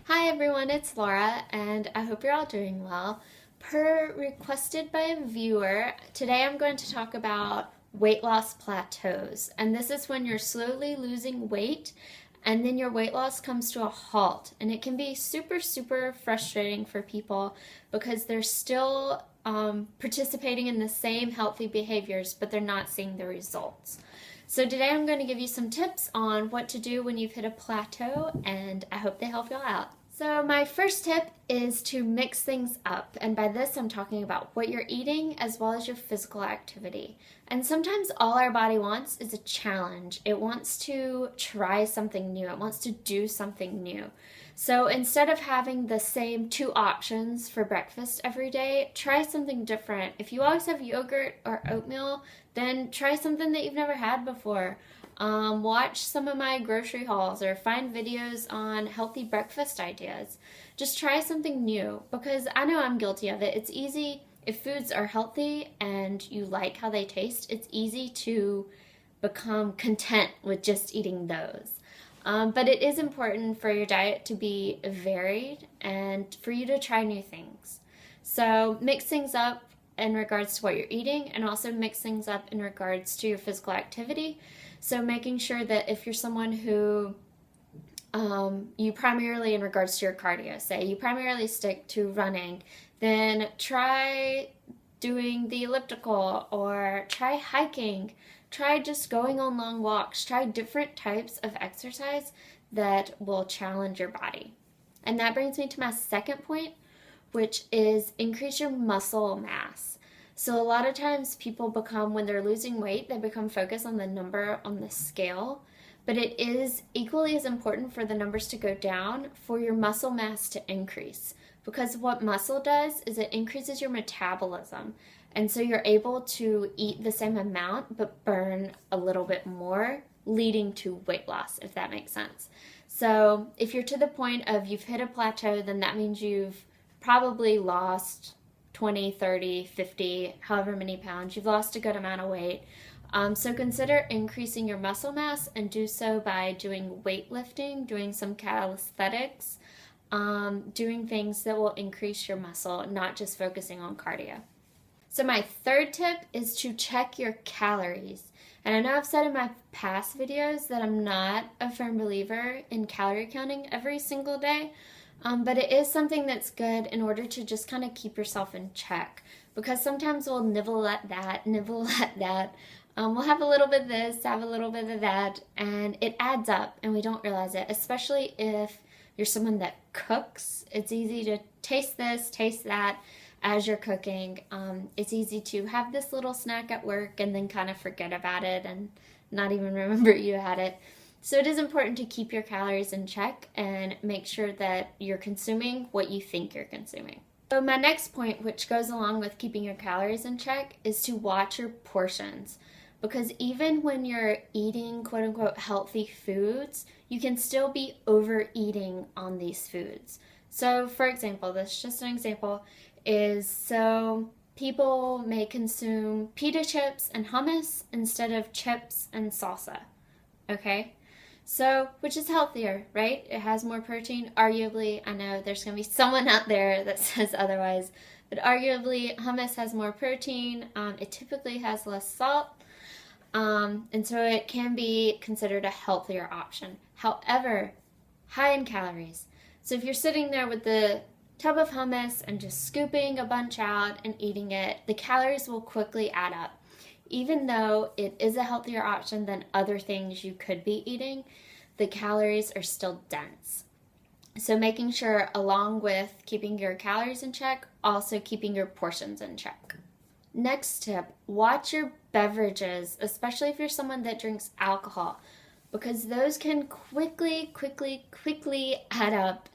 Hi everyone, it's Laura, and I hope you're all doing well. Per requested by a viewer, today I'm going to talk about weight loss plateaus. And this is when you're slowly losing weight and then your weight loss comes to a halt. And it can be super, super frustrating for people because they're still participating in the same healthy behaviors, but they're not seeing the results. So today I'm going to give you some tips on what to do when you've hit a plateau, and I hope they help y'all out. So my first tip is to mix things up, and by this I'm talking about what you're eating as well as your physical activity. And sometimes all our body wants is a challenge. It wants to try something new. It wants to do something new. So instead of having the same two options for breakfast every day, try something different. If you always have yogurt or oatmeal, then try something that you've never had before. Watch some of my grocery hauls or find videos on healthy breakfast ideas. Just try something new because I know I'm guilty of it. It's easy if foods are healthy and you like how they taste, it's easy to become content with just eating those. But it is important for your diet to be varied and for you to try new things. So mix things up in regards to what you're eating and also mix things up in regards to your physical activity. So making sure that if you're someone who you primarily in regards to your cardio, say you primarily stick to running, then try doing the elliptical or try hiking, try just going on long walks, try different types of exercise that will challenge your body. And that brings me to my second point, which is increase your muscle mass. So a lot of times people become, when they're losing weight, they become focused on the number on the scale, but it is equally as important for the numbers to go down for your muscle mass to increase. Because what muscle does is it increases your metabolism. And so you're able to eat the same amount but burn a little bit more, leading to weight loss, if that makes sense. So if you're to the point of you've hit a plateau, then that means you've probably lost 20, 30, 50, however many pounds. You've lost a good amount of weight. So consider increasing your muscle mass and do so by doing weightlifting, doing some calisthenics, doing things that will increase your muscle, not just focusing on cardio. So my third tip is to check your calories. And I know I've said in my past videos that I'm not a firm believer in calorie counting every single day, but it is something that's good in order to just kind of keep yourself in check. Because sometimes we'll nibble at that, we'll have a little bit of this, have a little bit of that, and it adds up and we don't realize it, especially if you're someone that cooks. It's easy to taste this, taste that as you're cooking. It's easy to have this little snack at work and then kind of forget about it and not even remember you had it. So it is important to keep your calories in check and make sure that you're consuming what you think you're consuming. So my next point, which goes along with keeping your calories in check, is to watch your portions. Because even when you're eating quote unquote healthy foods, you can still be overeating on these foods. So for example, this is just an example, is so people may consume pita chips and hummus instead of chips and salsa. Okay? So, which is healthier, right? It has more protein. Arguably, I know there's going to be someone out there that says otherwise, but arguably hummus has more protein. It typically has less salt. And so it can be considered a healthier option. However, high in calories. So if you're sitting there with the tub of hummus and just scooping a bunch out and eating it, the calories will quickly add up. Even though it is a healthier option than other things you could be eating, the calories are still dense. So making sure, along with keeping your calories in check, also keeping your portions in check. Next tip, watch your beverages, especially if you're someone that drinks alcohol, because those can quickly add up.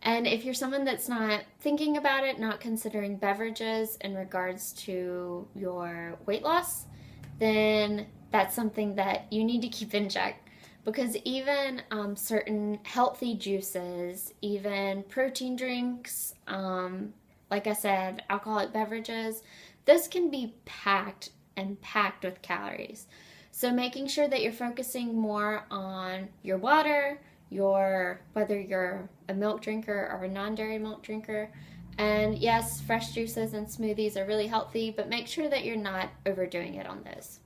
And if you're someone that's not thinking about it, not considering beverages in regards to your weight loss, then that's something that you need to keep in check. Because even certain healthy juices, even protein drinks, like I said, alcoholic beverages, this can be packed with calories. So making sure that you're focusing more on your water, whether you're a milk drinker or a non-dairy milk drinker. And yes, fresh juices and smoothies are really healthy, but make sure that you're not overdoing it on those.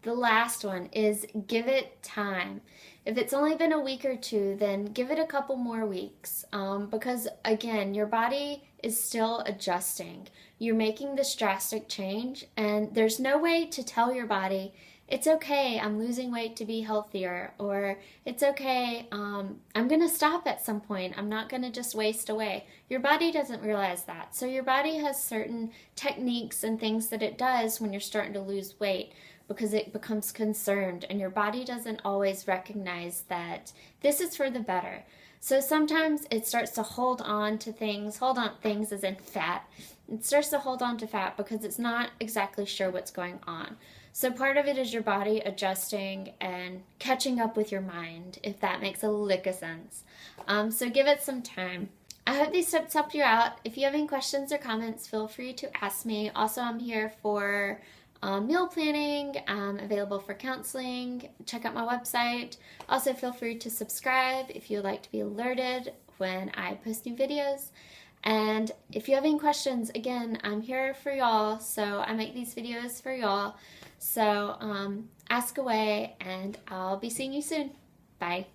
The last one is give it time. If it's only been a week or two, then give it a couple more weeks, because again, your body is still adjusting. You're making this drastic change, and there's no way to tell your body, it's okay, I'm losing weight to be healthier, or it's okay, I'm gonna stop at some point, I'm not gonna just waste away. Your body doesn't realize that. So your body has certain techniques and things that it does when you're starting to lose weight, because it becomes concerned, and your body doesn't always recognize that this is for the better. So sometimes it starts to hold on things as in fat. It starts to hold on to fat because it's not exactly sure what's going on. So part of it is your body adjusting and catching up with your mind, if that makes a lick of sense. So give it some time. I hope these tips helped you out. If you have any questions or comments, feel free to ask me. Also, I'm here for meal planning, available for counseling. Check out my website. Also, feel free to subscribe if you would like to be alerted when I post new videos. And if you have any questions, again, I'm here for y'all. So I make these videos for y'all. So ask away, and I'll be seeing you soon. Bye.